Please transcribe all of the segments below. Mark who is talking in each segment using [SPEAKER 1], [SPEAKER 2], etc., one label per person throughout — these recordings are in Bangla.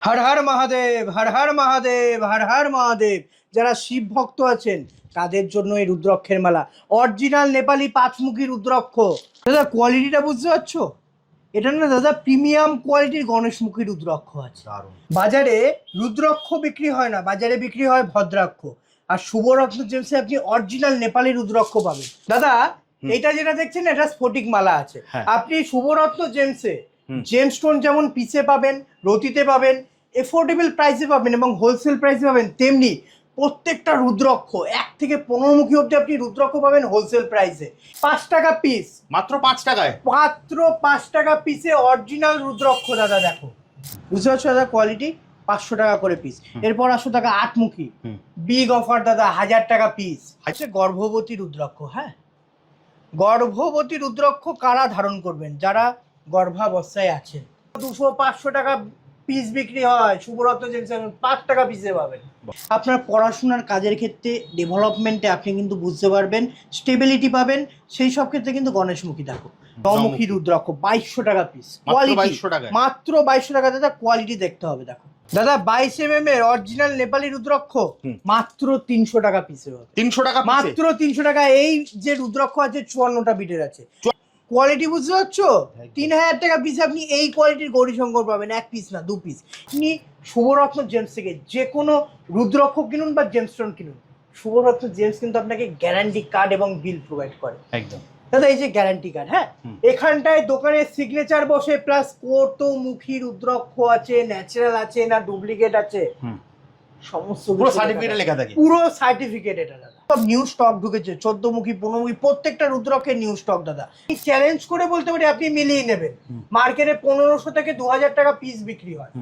[SPEAKER 1] হর হর মহাদেব, হর হর মহাদেব, হর হর মহাদেব। যারা শিব ভক্ত আছেন তাদের জন্য এই রুদ্রাক্ষের মালা, অরিজিনাল নেপালি পাঁচমুখী রুদ্রাক্ষ। দাদা কোয়ালিটিটা বুঝতে পারছো? এটা না দাদা প্রিমিয়াম কোয়ালিটির গণেশমুখী রুদ্রাক্ষ আছে। বাজারে রুদ্রাক্ষ বিক্রি হয় না, বাজারে বিক্রি হয় ভদ্রাক্ষ। আর শুভরত্ন জেমসে আপনি অরিজিনাল নেপালি রুদ্রাক্ষ পাবেন। দাদা এটা যেটা দেখছেন এটা স্ফটিক মালা আছে। আপনি শুভরত্ন জেমসে জেমস্টোন যেমন পিসে পাবেন, রতিতে পাবেন, এফোর্ডেবল প্রাইসে পাবেন এবং হোলসেল প্রাইসে পাবেন, তেমনি প্রত্যেকটা রুদ্রাক্ষ 1 থেকে 15 মুখী অবধি আপনি রুদ্রাক্ষ পাবেন হোলসেল প্রাইসে। 5 টাকা পিস,
[SPEAKER 2] মাত্র 5 টাকায়,
[SPEAKER 1] মাত্র 5 টাকা পিসে অরিজিনাল রুদ্রাক্ষ। দাদা দেখো, বুঝতে পারছো দাদা কোয়ালিটি? 500 টাকা করে পিস। এরপর 800 টাকা 8 মুখী বিগ অফার দাদা, 1000 টাকা পিস। আচ্ছা গর্ভবতী রুদ্রাক্ষ, হ্যাঁ গর্ভবতী রুদ্রাক্ষ কারা ধারণ করবেন? যারা গর্ভাবস্থায় আছেন। 200-500 টাকা পিস বিক্রি হয়, শুভরত্ন জেমসে 5 টাকা পিসে পাবেন। আপনার পড়াশোনার কাজের ক্ষেত্রে ডেভেলপমেন্টে আপনি কিন্তু বুঝতে পারবেন, স্টেবিলিটি পাবেন, সেই সব ক্ষেত্রে কিন্তু গণেশমুখী দেখো। নমুখী রুদ্রাক্ষ 2200 টাকা পিস, কোয়ালিটি মাত্র 2200 টাকা। দাদা কোয়ালিটি দেখতে হবে, দেখো দাদা 22 এর অরিজিনাল নেপালি রুদ্রাক্ষ মাত্র 300 টাকা পিসে হবে।
[SPEAKER 2] 300 টাকা
[SPEAKER 1] মাত্র 300 টাকা। এই যে রুদ্রাক্ষ আছে 54টা বিটের আছে। কোয়ালিটি বুঝতে পারছো? 3000 টাকা পিসে আপনি এই কোয়ালিটির গৌরীশঙ্কর পাবেন, 1 পিস না 2 পিস। আপনি শুভরত্ন জেমস থেকে যে কোনো রুদ্রাক্ষ কিনুন বা জেমস্টোন কিনুন, শুভরত্ন জেমস কিন্তু আপনাকে গ্যারান্টি কার্ড এবং বিল প্রোভাইড করে।
[SPEAKER 2] একদম
[SPEAKER 1] দাদা এই যে গ্যারান্টি কার্ড, হ্যাঁ এখানটায় দোকানের সিগনেচার বসে, প্লাস কতমুখী রুদ্রাক্ষ আছে, ন্যাচারাল আছে না ডুপ্লিকেট আছে, সমস্ত
[SPEAKER 2] পুরো সার্টিফিকেটে লেখা থাকে,
[SPEAKER 1] পুরো সার্টিফিকেট। এটা দাদা সব নিউ স্টক ঢুকেছে, 14 মুখী 15 মুখী প্রত্যেকটা রুদ্রাক্ষের নিউ স্টক। দাদা চ্যালেঞ্জ করে বলতে পারি আপনি মিলিয়ে নেবেন, মার্কেটে 1500 থেকে 2000 টাকা পিস বিক্রি হয়,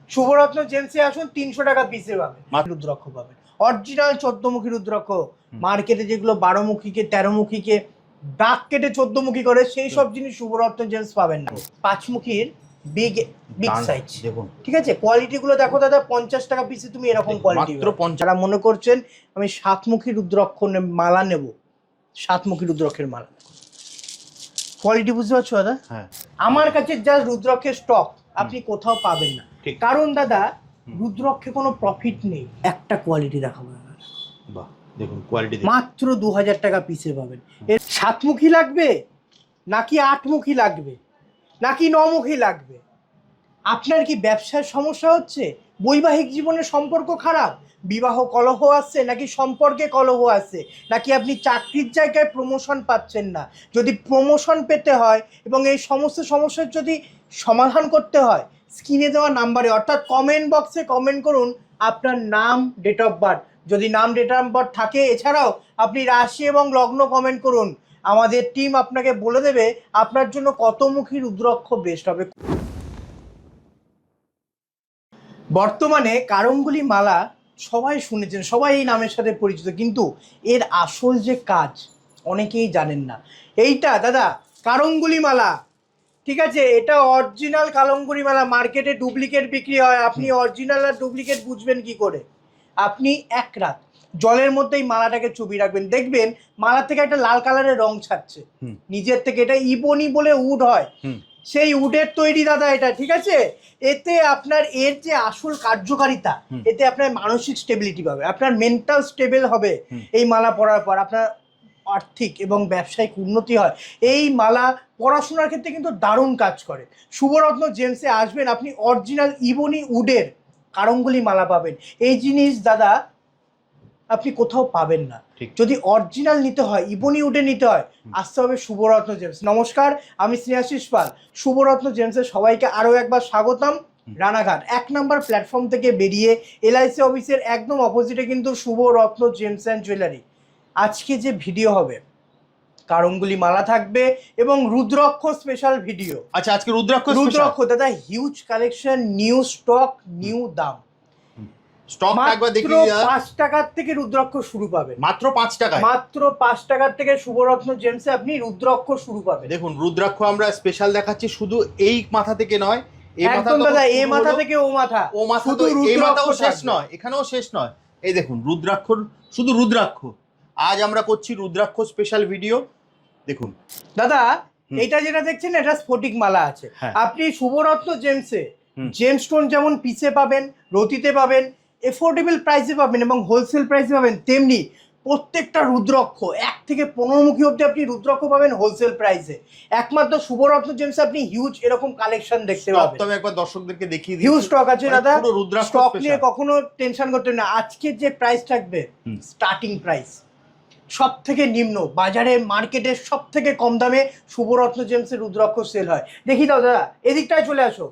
[SPEAKER 1] শুভরত্ন জেমসে আসুন 300 টাকা পিসে পাবেন রুদ্রাক্ষ পাবেন। অরিজিনাল 14 মুখী রুদ্রাক্ষ, মার্কেটে যেগুলো 12 মুখীকে 13 মুখীকে দাগ কেটে 14 মুখী করে, সেই সব জিনিস শুভরত্ন জেমস পাবেন না। 5 মুখীর বিগ সাইজ
[SPEAKER 2] দেখুন,
[SPEAKER 1] ঠিক আছে। কোয়ালিটি গুলো দেখো দাদা, 50 টাকা পিসে তুমি এরকম কোয়ালিটি। যারা মনে করছেন আমি 7 মুখী রুদ্রাক্ষ মালা নেব, 7 মুখী রুদ্রাক্ষের মালা, কোয়ালিটি বুঝতে পারছো দাদা?
[SPEAKER 2] হ্যাঁ
[SPEAKER 1] আমার কাছে যা রুদ্রাক্ষের স্টক আপনি কোথাও পাবেন না, কারণ দাদা রুদ্রাক্ষে কোনো প্রফিট নেই। একটা কোয়ালিটি দেখাবো দাদা,
[SPEAKER 2] বাহ দেখুন কোয়ালিটি
[SPEAKER 1] মাত্র 2000 টাকা পিসে পাবেন। এর 7 মুখী লাগবে নাকি 8 মুখী লাগবে নাকি 9 মুখী লাগবে? আপনার কি ব্যবসার সমস্যা হচ্ছে, বৈবাহিক জীবনের সম্পর্ক খারাপ, বিবাহ কলহ আসছে, নাকি সম্পর্কে কলহ আসছে, নাকি আপনি চাকরির জায়গায় প্রমোশন পাচ্ছেন না? যদি প্রমোশন পেতে হয় এবং এই সমস্ত সমস্যার যদি সমাধান করতে হয়, স্ক্রিনে দেওয়া নাম্বারে অর্থাৎ কমেন্ট বক্সে কমেন্ট করুন আপনার নাম, ডেট অফ বার্থ, যদি নাম ডেট অফ বার্থ থাকে। এছাড়াও আপনি রাশি এবং লগ্ন কমেন্ট করুন, আমাদের টিম আপনাকে বলে দেবে আপনার জন্য কতমুখী রুদ্রাক্ষ বেস্ট হবে। বর্তমানে কারঙ্গুলি মালা সবাই শুনেছেন, সবাই এই নামের সাথে পরিচিত, কিন্তু এর আসল যে কাজ অনেকেই জানেন না। এইটা দাদা কারঙ্গুলি মালা, ঠিক আছে, এটা অরিজিনাল কারঙ্গুলি মালা। মার্কেটে ডুপ্লিকেট বিক্রি হয়, আপনি অরিজিনাল আর ডুপ্লিকেট বুঝবেন কি করে? আপনি এক রাত জলের মধ্যে এই মালাটাকে চুবিয়ে রাখবেন, দেখবেন মালা থেকে একটা লাল কালারের রং ছাড়ছে নিজের থেকে। এটা ইবনি বলে উড হয়, সেই উডের তৈরি দাদা এটা, ঠিক আছে। এতে আপনার এর যে আসল কার্যকারিতা, এতে আপনার মানসিক স্টেবিলিটি পাবে, আপনার মেন্টাল স্টেবল হবে এই মালা পরার পর, আপনার আর্থিক এবং ব্যবসায়িক উন্নতি হয়। এই মালা পড়াশোনার ক্ষেত্রে কিন্তু দারুণ কাজ করে। শুভরত্ন জেমসে আসবেন, আপনি অরিজিনাল ইবনি উডের কারঙ্গুলি মালা পাবেন। এই জিনিস দাদা আপনি কোথাও পাবেন না। যদি অরিজিনাল নিতে হয়, ইবনি উডে নিতে হয়, আসতে হবে শুভরত্ন জেমস। নমস্কার, আমি স্নেহাশিস পাল, শুভরত্ন জেমসের সবাইকে আরও একবার স্বাগতম। রানাঘাট 1 নম্বর প্ল্যাটফর্ম থেকে বেরিয়ে LIC অফিসের একদম অপোজিটে কিন্তু শুভরত্ন জেমস অ্যান্ড জুয়েলারি। আজকে যে ভিডিও হবে কারঙ্গুলি মালা থাকবে এবং রুদ্রাক্ষ স্পেশাল ভিডিও।
[SPEAKER 2] আচ্ছা আজকে রুদ্রাক্ষ
[SPEAKER 1] দাদা huge collection, new stock, new দাম।
[SPEAKER 2] স্টক একবার দেখি,
[SPEAKER 1] 5 টাকার থেকে রুদ্রাক্ষ শুরু পাবেন,
[SPEAKER 2] মাত্র 5 টাকা,
[SPEAKER 1] মাত্র 5 টাকার থেকে শুভরত্ন জেমসে আপনি রুদ্রাক্ষ শুরু পাবেন।
[SPEAKER 2] দেখুন রুদ্রাক্ষ আমরা স্পেশাল দেখাচ্ছি, শুধু এই মাথা থেকে নয়, এই মাথা
[SPEAKER 1] দাদা এই মাথা থেকে ও মাথা,
[SPEAKER 2] ও মাথা, তো এই মাথাও শেষ নয়, এখানেও শেষ নয়। এই দেখুন রুদ্রাক্ষ, শুধু রুদ্রাক্ষ। আজ আমরা করছি রুদ্রাক্ষ স্পেশাল ভিডিও। দেখুন
[SPEAKER 1] দাদা এটা যেটা দেখছেন এটা স্ফটিক মালা আছে। আপনি শুভরত্ন জেমসে জেমস্টোন যেমন পিসে পাবেন, রতিতে পাবেন, এফোর্ডেবল প্রাইসে পাবেন এবং হোলসেল প্রাইসে পাবেন, তেমনি প্রত্যেকটা রুদ্রাক্ষ 1 থেকে 15 মুখী অব্দি আপনি রুদ্রাক্ষ পাবেন হোলসেল প্রাইসে। একমাত্র শুভরত্ন জেমস আপনি হিউজ এরকম কালেকশন দেখতে পাবেন।
[SPEAKER 2] তবে একবার দর্শকদেরকে দেখিয়ে দিই,
[SPEAKER 1] হিউজ স্টক আছে দাদা,
[SPEAKER 2] পুরো রুদ্রাক্ষ
[SPEAKER 1] স্টক নিয়ে
[SPEAKER 2] special।
[SPEAKER 1] কখনো টেনশন করতে হবে না। আজকে যে প্রাইস থাকবে স্টার্টিং প্রাইস সব থেকে নিম্ন, বাজারে মার্কেটের সব থেকে কম দামে শুভরত্ন জেমসের রুদ্রাক্ষ সেল হয়। দেখি দাও দাদা, এদিকটায় চলে আসো।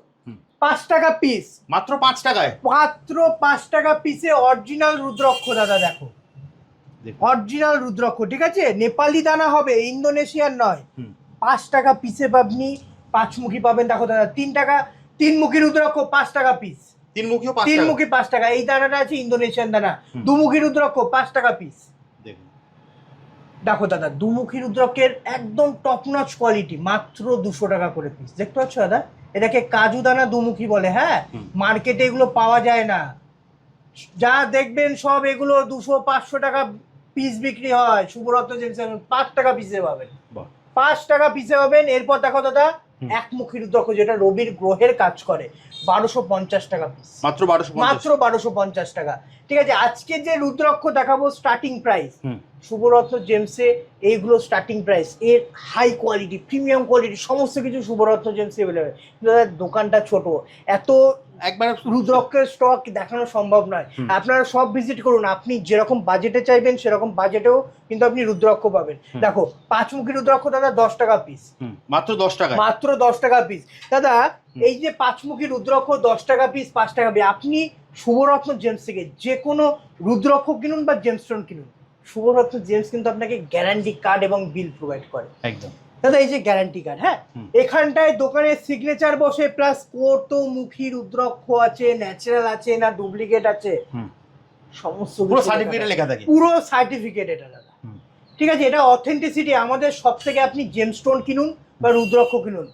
[SPEAKER 1] 5 টাকা পিস,
[SPEAKER 2] মাত্র 5 টাকায়,
[SPEAKER 1] মাত্র 5 টাকা পিসে অরিজিনাল রুদ্রাক্ষ দাদা। দেখো অরিজিনাল রুদ্রাক্ষ, ঠিক আছে, নেপালি দানা হবে, ইন্দোনেশিয়ার নয়। 5 টাকা পিসে আপনি 5 মুখী পাবেন। দেখো দাদা 3 টাকা 3 মুখী রুদ্রাক্ষ 5 টাকা পিস,
[SPEAKER 2] 3 মুখীও 5
[SPEAKER 1] 3
[SPEAKER 2] টাকা,
[SPEAKER 1] মুখী 5 টাকা। এই দানাটা আছে ইন্দোনেশিয়ান দানা। 2 মুখী রুদ্রাক্ষ 5 টাকা পিস।
[SPEAKER 2] দেখুন
[SPEAKER 1] দেখো দাদা 2 মুখী রুদ্রাক্ষের একদম টপ নচ কোয়ালিটি, মাত্র 200 টাকা করে পিস। দেখতে পাচ্ছ দাদা, এটাকে কাজু দানা 2 মুখী বলে। হ্যাঁ, মার্কেটে এগুলো পাওয়া যায় না, যা দেখবেন সব এগুলো 200-500 টাকা পিস বিক্রি হয়। শুভরত্ন জেমস 5 টাকা পিসে পাবেন, 5 টাকা পিসে পাবেন। এরপর দেখো দাদা 1 মুখী রুদ্রাক্ষ, যেটা রবির গ্রহের কাজ করে, 1250 টাকা পিস,
[SPEAKER 2] মাত্র 1250,
[SPEAKER 1] মাত্র 1250 টাকা। ঠিক আছে, আজকে যে রুদ্রাক্ষ দেখাবো স্টার্টিং প্রাইস শুভরত্ন জেমসে, এইগুলো স্টার্টিং প্রাইস। এর হাই কোয়ালিটি, প্রিমিয়াম কোয়ালিটি সমস্ত কিছু শুভরত্ন জেমসে অ্যাভেলেবেল। দোকানটা ছোট, এত
[SPEAKER 2] একবার
[SPEAKER 1] রুদ্রাক্ষের স্টক দেখানো সম্ভব নয়। আপনারা সব ভিজিট করুন, আপনি যেরকম বাজেটে চাইবেন সেরকম বাজেটেও কিন্তু আপনি রুদ্রাক্ষ পাবেন। দেখো 5 মুখী রুদ্রাক্ষ দাদা 10 টাকা পিস,
[SPEAKER 2] মাত্র 10 টাকা,
[SPEAKER 1] মাত্র 10 টাকা পিস দাদা। এই যে 5 মুখী রুদ্রাক্ষ 10 টাকা পিস, 5 টাকা পিস, আপনি শুভরত্ন জেমস থেকে যে কোনো রুদ্রাক্ষ কিনুন বা জেমস্টোন কিনুন, শুভরত্ন জেমস কিন্তু আপনাকে গ্যারান্টি কার্ড এবং বিল প্রোভাইড করে।
[SPEAKER 2] একদম
[SPEAKER 1] দাদা এই যে গ্যারান্টি কার্ড, হ্যাঁ, এখানটায় দোকানের সিগনেচার বসে, প্লাস কত মুখী রুদ্রাক্ষ আছে, ন্যাচারাল আছে না ডুপ্লিকেট আছে, সমস্ত
[SPEAKER 2] পুরো সার্টিফিকেটে লেখা থাকে,
[SPEAKER 1] পুরো সার্টিফিকেট এটা দাদা। ঠিক আছে, এটা অথেন্টিসিটি। আমাদের সব থেকে আপনি জেমস্টোন কিনুন বা রুদ্রাক্ষ কিনুন,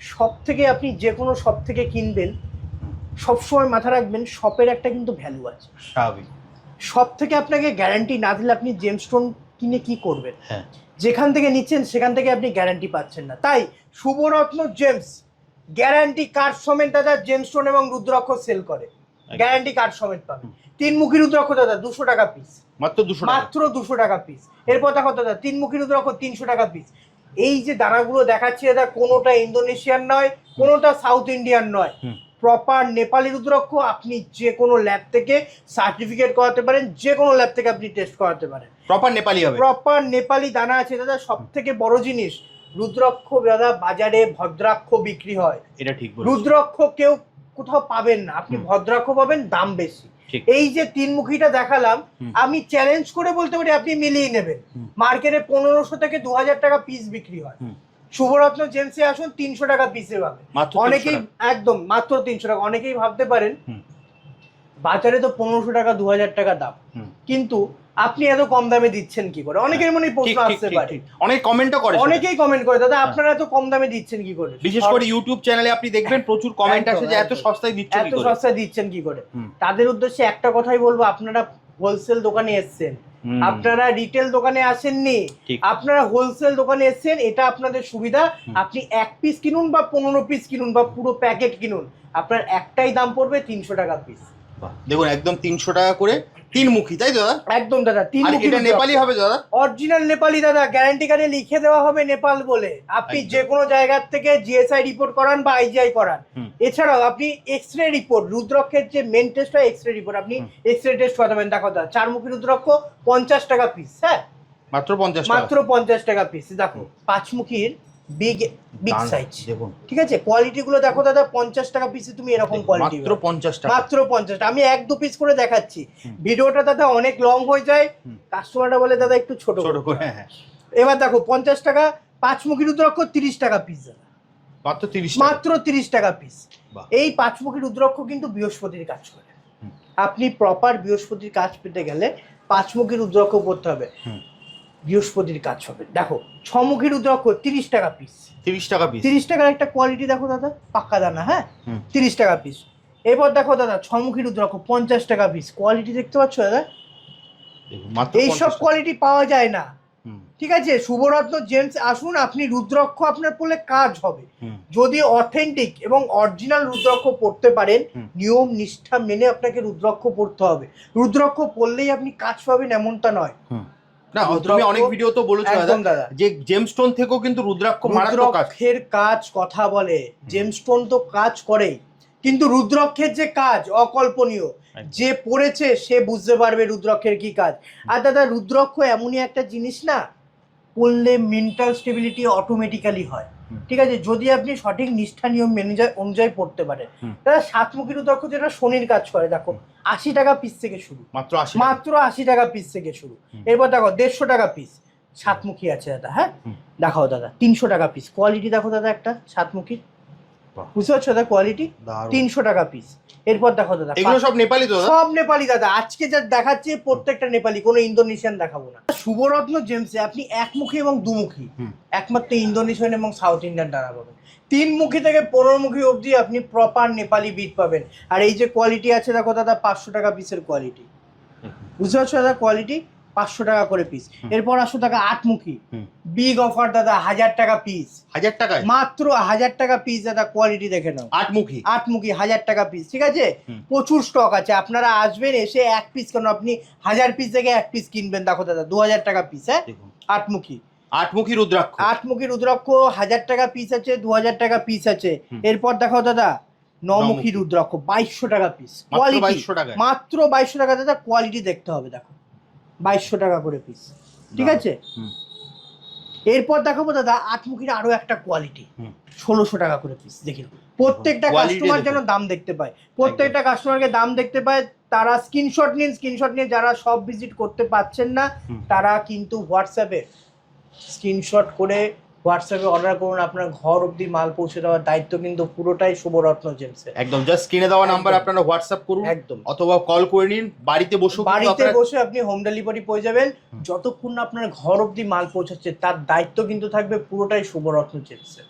[SPEAKER 1] সব থেকে আপনি যে কোনো সব থেকে কিনবেন, সবসময় মাথা রাখবেন শপের একটা কিন্তু ভ্যালু আছে।
[SPEAKER 2] স্বাভাবিক,
[SPEAKER 1] সব থেকে আপনাকে গ্যারান্টি না দিলে আপনি জেমস্টোন কিনে কি করবেন?
[SPEAKER 2] হ্যাঁ,
[SPEAKER 1] যেখান থেকে নিচ্ছেন সেখান থেকে আপনি গ্যারান্টি পাচ্ছেন না। তাই শুভরত্ন জেমস গ্যারান্টি কার্ড সমেত দাদা জেমস্টোন এবং রুদ্রাক্ষ সেল করে, গ্যারান্টি কার্ড সমেত পাবেন। 3 মুখী রুদ্রাক্ষ দাদা 200 টাকা পিস,
[SPEAKER 2] মাত্র 200 টাকা,
[SPEAKER 1] মাত্র 200 টাকা পিস। এরপর দেখো দাদা 3 মুখী রুদ্রাক্ষ 300 টাকা পিস। এই যে দানাগুলো দেখাচ্ছি দাদা, কোনোটা ইন্দোনেশিয়ান নয়, কোনোটা সাউথ ইন্ডিয়ান নয়, প্রপার নেপালি রুদ্রাক্ষ। আপনি যে কোনো ল্যাব থেকে সার্টিফিকেট করাতে পারেন, যে কোনো ল্যাব থেকে আপনি টেস্ট করাতে পারেন,
[SPEAKER 2] প্রপার নেপালি হবে,
[SPEAKER 1] প্রপার নেপালি দানা আছে দাদা। সব থেকে বড় জিনিস, রুদ্রাক্ষ দাদা বাজারে ভদ্রাক্ষ বিক্রি হয়,
[SPEAKER 2] এটা ঠিক বলেছেন,
[SPEAKER 1] রুদ্রাক্ষ কেউ কোথাও পাবেন না, আপনি ভদ্রাক্ষ পাবেন, দাম বেশি। এই যে 3 মুখীটা দেখালাম, আমি চ্যালেঞ্জ করে বলতে পারি আপনি মিলিয়ে নেবেন, মার্কেটে 1500 থেকে 2000 টাকা পিস বিক্রি হয়। শুভরত্ন জেমসে আসুন, 300 টাকা পিসে পাবেন। অনেকেই একদম মাত্র 300 টাকা। অনেকেই ভাবতে পারেন বাজারে তো 1500 টাকা 2000 টাকা দাম, কিন্তু আপনি এত কম দামে দিচ্ছেন কি করে? অনেকের মনে প্রশ্ন আসতে পারে,
[SPEAKER 2] অনেক কমেন্টও করে,
[SPEAKER 1] অনেকেই কমেন্ট করে দাদা আপনারা এত কম দামে দিচ্ছেন কি করে?
[SPEAKER 2] বিশেষ করে ইউটিউব চ্যানেলে আপনি দেখবেন প্রচুর কমেন্ট আসে যে এত সস্তায় দিচ্ছেন কি করে,
[SPEAKER 1] এত সস্তায় দিচ্ছেন কি করে? তাদের উদ্দেশ্যে একটা কথাই বলবো, আপনারা হোলসেল দোকানে এসেছেন, আপনারা রিটেল দোকানে আসেননি, আপনারা হোলসেল দোকানে এসেছেন। এটা আপনাদের সুবিধা, আপনি 1 পিস কিনুন বা 15 পিস কিনুন বা পুরো প্যাকেট কিনুন, আপনার একটাই দাম পড়বে 300 টাকা পিস।
[SPEAKER 2] দেখুন একদম 300 টাকা করে 3 মুখী, তাই তো দাদা?
[SPEAKER 1] একদম দাদা 3 মুখী।
[SPEAKER 2] এটা নেপালি হবে দাদা,
[SPEAKER 1] অরিজিনাল নেপালি দাদা, গ্যারান্টি কার্ডে লিখে দেওয়া হবে নেপাল বলে। আপনি যে কোনো জায়গার থেকে জিএসআই রিপোর্ট করান বা আইজিআই করান, এছাড়াও আপনি এক্সরে রিপোর্ট, রুদ্রাক্ষের যে মেন টেস্ট হয় এক্সরে রিপোর্ট, আপনি এক্সরে টেস্ট করাবেন। দেখো দাদা 4 মুখী রুদ্রাক্ষ 50 টাকা পিস, হ্যাঁ
[SPEAKER 2] মাত্র 50 টাকা,
[SPEAKER 1] মাত্র 50 টাকা পিস। দেখো 5 মুখীর বিগ সাইজ,
[SPEAKER 2] দেখুন,
[SPEAKER 1] ঠিক আছে, কোয়ালিটি গুলো দেখো দাদা। 50 টাকা পিসে তুমি এরকম কোয়ালিটি,
[SPEAKER 2] মাত্র 50 টাকা,
[SPEAKER 1] মাত্র 50। আমি 1-2 পিস করে দেখাচ্ছি, ভিডিওটা দাদা অনেক লং হয়ে যায়, কাস্টমাররা বলে দাদা একটু ছোট
[SPEAKER 2] ছোট করে। হ্যাঁ,
[SPEAKER 1] এবার দেখো 50 টাকা 5 মুখী রুদ্রাক্ষ 30 টাকা পিস,
[SPEAKER 2] মাত্র 30 টাকা,
[SPEAKER 1] মাত্র 30 টাকা পিস। এই 5 মুখী রুদ্রাক্ষ কিন্তু বৃহস্পতির কাজ করে। আপনি প্রপার বৃহস্পতির কাজ পেতে গেলে 5 মুখী রুদ্রাক্ষ করতে হবে, বৃহস্পতির কাজ হবে। দেখো 6 মুখী রুদ্রাক্ষ 30 টাকা পিস,
[SPEAKER 2] 30 টাকা পিস,
[SPEAKER 1] 30 টাকার একটা কোয়ালিটি দেখো দাদা, পাক্কা দানা, হ্যাঁ 30 টাকা পিস। এবার দেখো দাদা 6 মুখী রুদ্রাক্ষ 50 টাকা পিস, কোয়ালিটি দেখতে পাচ্ছ দাদা? এইসব কোয়ালিটি পাওয়া যায় না, ঠিক আছে, শুভরত্ন জেমস আসুন, আপনি রুদ্রাক্ষ আপনার পড়লে কাজ হবে। যদি অথেন্টিক এবং অরিজিনাল রুদ্রাক্ষ পড়তে পারেন, নিয়ম নিষ্ঠা মেনে আপনাকে রুদ্রাক্ষ পড়তে হবে। রুদ্রাক্ষ পড়লেই আপনি কাজ পাবেন এমনটা নয়।
[SPEAKER 2] না, তুমি অনেক ভিডিও তো বলেছো
[SPEAKER 1] একদম দাদা,
[SPEAKER 2] যে জেমস্টোন থেকেও কিন্তু রুদ্রাক্ষ মারাত্মক কাজ।
[SPEAKER 1] রুদ্রাক্ষের কাজ কথা বলে, জেমস্টোন তো কাজ করে, কিন্তু রুদ্রাক্ষের যে কাজ অকল্পনীয়। যে পড়েছে সে বুঝতে পারবে রুদ্রাক্ষের কি কাজ। আর দাদা রুদ্রাক্ষ এমনই একটা জিনিস না, পড়লে মেন্টাল স্টেবিলিটি অটোমেটিক্যালি হয়। ঠিক আছে, যদি আপনি সঠিক নিষ্ঠা নিয়ম মেনে অনুযায়ী পড়তে পারেন। দাদা সাতমুখী রুদ্রাক্ষ যেটা শনির কাজ করে, দেখো 80 টাকা পিস থেকে শুরু, মাত্র 80 টাকা পিস থেকে শুরু। এরপর দেখো 150 টাকা পিস সাতমুখী আছে দাদা। হ্যাঁ দেখাও দাদা 300 টাকা পিস। কোয়ালিটি দেখো দাদা, একটা সাতমুখী, বুঝতে পারছো দাদা, কোয়ালিটি 300 টাকা পিস। এরপর দেখো দাদা,
[SPEAKER 2] এগুলো সব নেপালি তো?
[SPEAKER 1] সব নেপালি দাদা, আজকে যা দেখাচ্ছি প্রত্যেকটা নেপালি, কোনো ইন্দোনেশিয়ান দেখাবো না। শুভরত্ন জেমসে আপনি একমুখী এবং দুমুখী একমাত্র ইন্দোনেশিয়ান এবং সাউথ ইন্ডিয়ান দ্বারা পাবেন। 3 মুখী থেকে 15 মুখী অবধি আপনি প্রপার নেপালি বিট পাবেন। আর এই যে কোয়ালিটি আছে দেখো দাদা, 500 টাকা পিসের কোয়ালিটি, বুঝতে পারছো দাদা, কোয়ালিটি 500 টাকা করে পিস। এরপর আসো টাকা 8 মুখী, বিগ অফার দাদা, 1000 টাকা পিস।
[SPEAKER 2] 1000 টাকা? মাত্র
[SPEAKER 1] 1000 টাকা পিস দাদা, কোয়ালিটি দেখে নাও।
[SPEAKER 2] 8 মুখী
[SPEAKER 1] 1000 টাকা পিস। ঠিক আছে, প্রচুর স্টক আছে, আপনারা আসবেন, এসে এক পিস কেন, আপনি 1000 পিস থেকে এক পিস কিনবেন। দেখো দাদা 2000 টাকা পিস। হ্যাঁ 8 মুখী রুদ্রাক্ষ, 8 মুখী রুদ্রাক্ষ 1000 টাকা পিস আছে, 2000 টাকা পিস আছে। এরপর দেখো দাদা 9 মুখী রুদ্রাক্ষ 2200 টাকা পিস, কোয়ালিটি মাত্র 2200 টাকা দাদা, কোয়ালিটি দেখতে হবে। দেখো 2200 টাকা করে পিস। ঠিক আছে, এরপর দেখাবো দাদা 8 মুখীর আরো একটা কোয়ালিটি, 1600 টাকা করে পিস। দেখি প্রত্যেকটা কাস্টমার যেন দাম দেখতে পায়, প্রত্যেকটা কাস্টমারকে দাম দেখতে পায়। তারা স্ক্রিনশট নিয়ে, যারা সব ভিজিট করতে পারছেন না তারা কিন্তু হোয়াটসঅ্যাপে স্ক্রিনশট করে হোয়াটসঅ্যাপে অর্ডার করুন। আপনার ঘর অবধি মাল পৌঁছে দেওয়ার দায়িত্ব কিন্তু পুরোটাই শুভরত্ন জেমসের।
[SPEAKER 2] একদম জাস্ট স্ক্রিনে দেওয়া নাম্বার আপনারা হোয়াটসঅ্যাপ করুন, একদম, অথবা কল করে নিন। বাড়িতে বসে
[SPEAKER 1] আপনি হোম ডেলিভারি পেয়ে যাবেন। যতক্ষণ না আপনার ঘর অবধি মাল পৌঁছাচ্ছে তার দায়িত্ব কিন্তু থাকবে পুরোটাই শুভরত্ন জেমসের।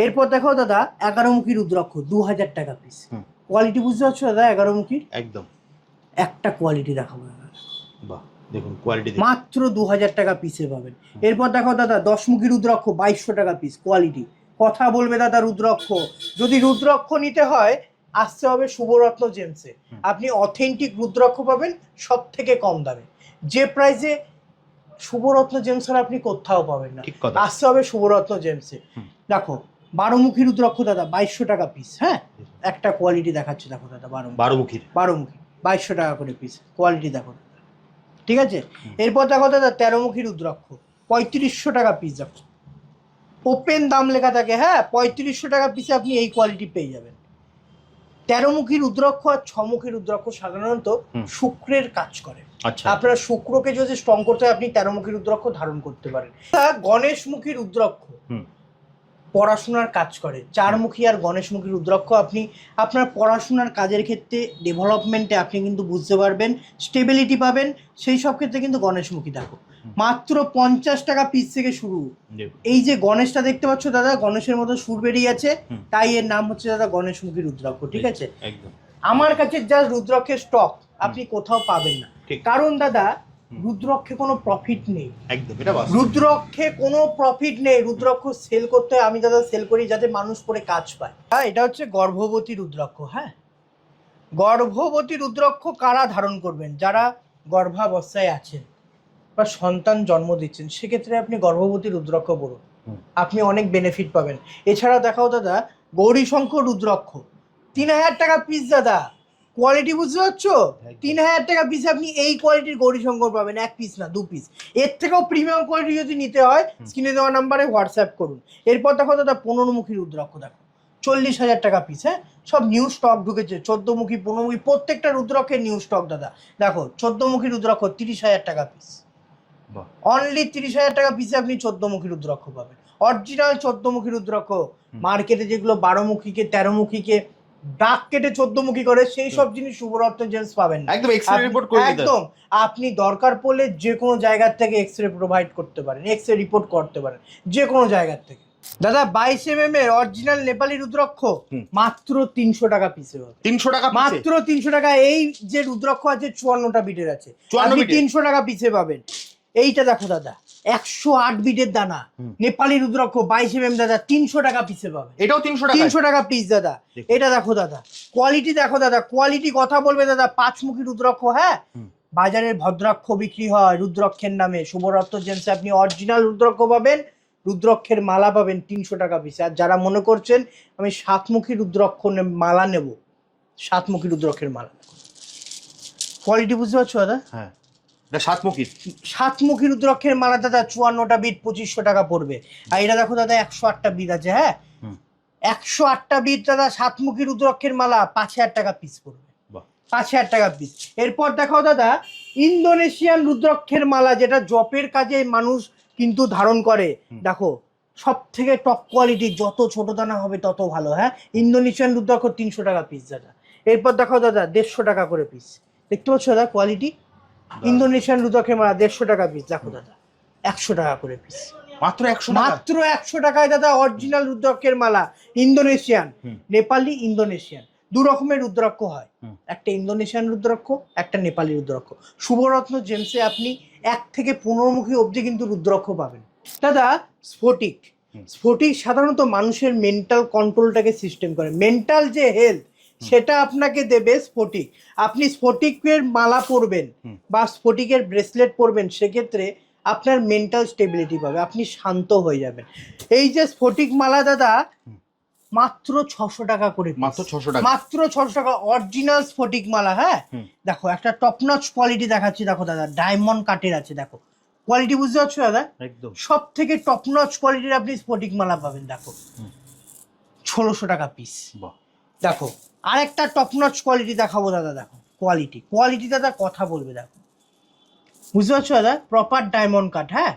[SPEAKER 1] এরপর দেখো দাদা 11 মুখী রুদ্রাক্ষ 2000 টাকা পিস, কোয়ালিটি বুঝতে পারছো দাদা? 11 মুখীর একদম একটা কোয়ালিটি দেখাবো দাদা, বাহ দেখুন কোয়ালিটি মাত্র 2000 টাকা পিসে পাবেন। এরপর দেখো দাদা 10 মুখী রুদ্রাক্ষ 2200 টাকা পিস, কোয়ালিটি কথা বলবে দাদা। রুদ্রাক্ষ যদি রুদ্রাক্ষ নিতে হয় আসতে হবে শুভরত্ন জেমসে। আপনি অথেন্টিক রুদ্রাক্ষ পাবেন সব থেকে কম দামে, যে প্রাইসে শুভরত্ন জেমসের আপনি কোথাও পাবেন না। আসতে হবে শুভরত্ন জেমসে। দেখো 12 মুখী রুদ্রাক্ষ দাদা 2200 টাকা পিস। হ্যাঁ একটা কোয়ালিটি দেখাচ্ছি, দেখো দাদা 12 মুখী 2200 টাকা করে পিস, কোয়ালিটি দেখো। ঠিক আছে, এরপর দেখো দাদা 13 মুখী রুদ্রাক্ষ 3500 টাকা পিস। দেখো ওপেন দাম লেখা থাকে। হ্যাঁ 3500 টাকা পিসে আপনি এই কোয়ালিটি পেয়ে যাবেন। 13 মুখী রুদ্রাক্ষ আর 6 মুখী রুদ্রাক্ষ সাধারণত শুক্রের কাজ করে। আপনার শুক্রকে যদি স্ট্রং করতে হয় আপনি 13 মুখী রুদ্রাক্ষ ধারণ করতে পারেন। গণেশ মুখী রুদ্রাক্ষ পড়াশোনার কাজ করে। 4 মুখী আর গণেশ মুখী রুদ্রাক্ষ আপনি আপনার পড়াশোনার কাজের ক্ষেত্রে ডেভেলপমেন্টে আপনি কিন্তু বুঝতে পারবেন, স্টেবিলিটি পাবেন, সেই সব ক্ষেত্রে কিন্তু গণেশ মুখী। দেখো মাত্র 50 টাকা পিস থেকে শুরু। এই যে গণেশটা দেখতে পাচ্ছ দাদা, গণেশের মতো সুর বেরিয়ে আছে, তাই এর নাম হচ্ছে দাদা গণেশ মুখী রুদ্রাক্ষ। ঠিক আছে, আমার কাছে যা রুদ্রাক্ষের স্টক আপনি কোথাও পাবেন না, কারণ দাদা রুদ্রাক্ষে কোনো প্রফিট নেই। একদম রুদ্রাক্ষে কোনো প্রফিট নেই। রুদ্রাক্ষ সেল করতে হয়, আমি দাদা সেল করি যাতে মানুষ পরে কাজ পায়। হ্যাঁ এটা হচ্ছে গর্ভবতী রুদ্রাক্ষ। হ্যাঁ গর্ভবতী রুদ্রাক্ষ কারা ধারণ করবেন? যারা গর্ভাবস্থায় আছেন বা সন্তান জন্ম দিচ্ছেন, সেক্ষেত্রে আপনি গর্ভবতী রুদ্রাক্ষ পড়ুন, আপনি অনেক বেনিফিট পাবেন। এছাড়া দেখাও দাদা গৌরীশঙ্কর রুদ্রাক্ষ 3000 টাকা পিস দাদা, কোয়ালিটি বুঝতে পারছো? 3000 টাকা পিস আপনি এই কোয়ালিটির গৌরীশঙ্কর পাবেন, 1 পিস না 2 পিস। এর থেকেও প্রিমিয়াম কোয়ালিটি যদি নিতে হয় স্ক্রিনে দেওয়া নাম্বারে হোয়াটসঅ্যাপ করুন। এরপর দেখো দাদা 15 মুখী রুদ্রাক্ষ, দেখো 40,000 টাকা পিস। হ্যাঁ সব নিউ স্টক ঢুকেছে, 14 মুখী 15 মুখী প্রত্যেকটা রুদ্রাক্ষের নিউ স্টক দাদা। দেখো 14 মুখী রুদ্রাক্ষ 30,000 টাকা পিস, অনলি 30,000 টাকা পিসে আপনি 14 মুখী রুদ্রাক্ষ পাবেন। অরিজিনাল 14 মুখী রুদ্রাক্ষ। মার্কেটে যেগুলো 12 মুখীকে 13 মুখীকে ডাক কেটে 14 মুখী করে, সেই সব জিনিস শুভরত্ন জেমস পাবেন না। একদম আপনি দরকার পড়লে যে কোনো জায়গার থেকে এক্সরে প্রোভাইড করতে পারেন, এক্সরে রিপোর্ট করতে পারেন যে কোনো জায়গার থেকে। দাদা 22 mm এর অরিজিনাল নেপালি রুদ্রাক্ষ মাত্র 300 টাকা পিসে হবে। 300 টাকা মাত্র 300 টাকা। এই যে রুদ্রাক্ষ আছে 54টা বিটের আছে, আপনি 300 টাকা পিসে পাবেন। এইটা দেখো দাদা 108 বিটের দানা, নেপালি রুদ্রাক্ষ 22 mm দাদা 300 টাকা পিসে পাবে।
[SPEAKER 2] এটাও 300 টাকা?
[SPEAKER 1] 300 টাকা পিস দাদা। এটা দেখো দাদা, কোয়ালিটি দেখো দাদা, কোয়ালিটি কথা বলবে দাদা। 5 মুখী রুদ্রাক্ষ, হ্যাঁ বাজারে ভদ্রাক্ষ বিক্রি হয় রুদ্রাক্ষের নামে, শুভরত্ন জেমসে আপনি অরিজিনাল রুদ্রাক্ষ পাবেন, রুদ্রাক্ষের মালা পাবেন 300 টাকা পিস। আর যারা মনে করছেন আমি 7 মুখী রুদ্রাক্ষ মালা নেব, 7 মুখী রুদ্রাক্ষের মালা, কোয়ালিটি বুঝতে পারছো দাদা?
[SPEAKER 2] হ্যাঁ, এটা 7 মুখী।
[SPEAKER 1] 7 মুখী রুদ্রাক্ষের মালা দাদা 54টা বিট 2500 টাকা পড়বে। আর এটা দেখো দাদা 108টা বিট আছে, হ্যাঁ 108টা বিট দাদা, 7 মুখী রুদ্রাক্ষের মালা 5000 টাকা পিস পড়বে, 5000 টাকা পিস। এরপর দেখো দাদা ইন্দোনেশিয়ান রুদ্রাক্ষের মালা, যেটা জপের কাজে মানুষ কিন্তু ধারণ করে, দেখো সব থেকে টপ কোয়ালিটি, যত ছোট দানা হবে তত ভালো। হ্যাঁ, ইন্দোনেশিয়ান রুদ্রাক্ষ 300 টাকা পিস দাদা। এরপর দেখো দাদা 150 টাকা করে পিস, দেখতে পাচ্ছ দাদা কোয়ালিটি, ইন্দোনেশিয়ান রুদ্রাক্ষের মালা 150 টাকা পিস। দেখো দাদা 100 টাকা করে পিস,
[SPEAKER 2] মাত্র 100 টাকা?
[SPEAKER 1] মাত্র 100 টাকায় দাদা অরিজিনাল রুদ্রাক্ষের মালা, ইন্দোনেশিয়ান, নেপালি ইন্দোনেশিয়ান, দু রকমের রুদ্রাক্ষ হয়, একটা ইন্দোনেশিয়ান রুদ্রাক্ষ, একটা নেপালি রুদ্রাক্ষ। শুভরত্ন জেমসে আপনি 1 থেকে 15 মুখী অবধি কিন্তু রুদ্রাক্ষ পাবেন দাদা। স্ফটিক, স্ফটিক সাধারণত মানুষের মেন্টাল কন্ট্রোলটাকে সিস্টেম করে, মেন্টাল যে হেলথ সেটা আপনাকে দেবে স্ফটিক। আপনি স্ফটিকের মালা পরবেন বা স্ফটিকের ব্রেসলেট পরবেন, সেক্ষেত্রে আপনার মেন্টাল স্টেবিলিটি পাবে, আপনি শান্ত হয়ে যাবেন। এই যে স্ফটিক মালা দাদা মাত্র 600 টাকা করে,
[SPEAKER 2] মাত্র 600 টাকা,
[SPEAKER 1] মাত্র 600 টাকা অরিজিনাল স্ফটিক মালা। হ্যাঁ দেখো একটা টপ নচ কোয়ালিটি দেখাচ্ছি, দেখো দাদা ডায়মন্ড কাটের আছে, দেখো কোয়ালিটি বুঝতে পারছো দাদা?
[SPEAKER 2] একদম
[SPEAKER 1] সব থেকে টপ নচ কোয়ালিটির আপনি স্ফটিক মালা পাবেন, দেখো 1600 টাকা পিস। দেখো আরেকটা টপ নচ কোয়ালিটি দেখাবো দাদা, দেখো কোয়ালিটি, কোয়ালিটি দাদা কথা বলবে, দেখো বুঝতে পারছো দাদা? প্রপার ডায়মন্ড কাট, হ্যাঁ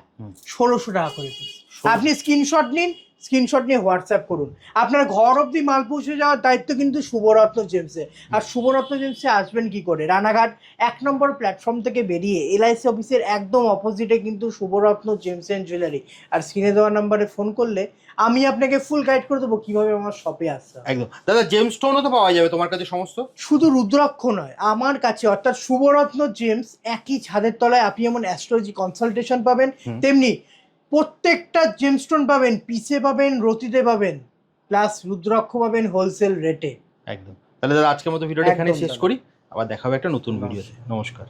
[SPEAKER 1] 1600 টাকা করে পিস। আপনি স্ক্রিনশট নিন, স্ক্রিনশট নিয়ে হোয়াটসঅ্যাপ করুন, আপনার ঘর অবধি মাল পৌঁছে যাওয়ার দায়িত্ব কিন্তু শুভরত্ন জেমসে। আর শুভরত্ন জেমসে আসবেন কি করে? রানাঘাট 1 নম্বর প্ল্যাটফর্ম থেকে বেরিয়ে এলআইসি অফিসের একদম অপোজিটে কিন্তু শুভরত্ন জেমস অ্যান্ড জুয়েলারি। আর স্ক্রিনে দেওয়া নাম্বারে ফোন করলে আমি আপনাকে ফুল গাইড করে দেবো কিভাবে আমার শপে আসতে হবে।
[SPEAKER 2] একদম দাদা, জেমস স্টোনও তো পাওয়া যাবে তোমার কাছে সমস্ত?
[SPEAKER 1] শুধু রুদ্রাক্ষ নয়, আমার কাছে অর্থাৎ শুভরত্ন জেমস একই ছাদের তলায় আপনি যেমন অ্যাস্ট্রোলজি কনসালটেশন পাবেন, তেমনি প্রত্যেকটা জেমস্টোন পাবেন, পিসে পাবেন, রতিতে পাবেন, প্লাস রুদ্রাক্ষ পাবেন হোলসেল রেটে।
[SPEAKER 2] একদম। তাহলে দাদা আজকের মতো ভিডিওটা এখানে
[SPEAKER 1] একদম
[SPEAKER 2] শেষ
[SPEAKER 1] দাদা।
[SPEAKER 2] করি, আবার দেখা হবে একটা নতুন ভিডিওতে। নমস্কার।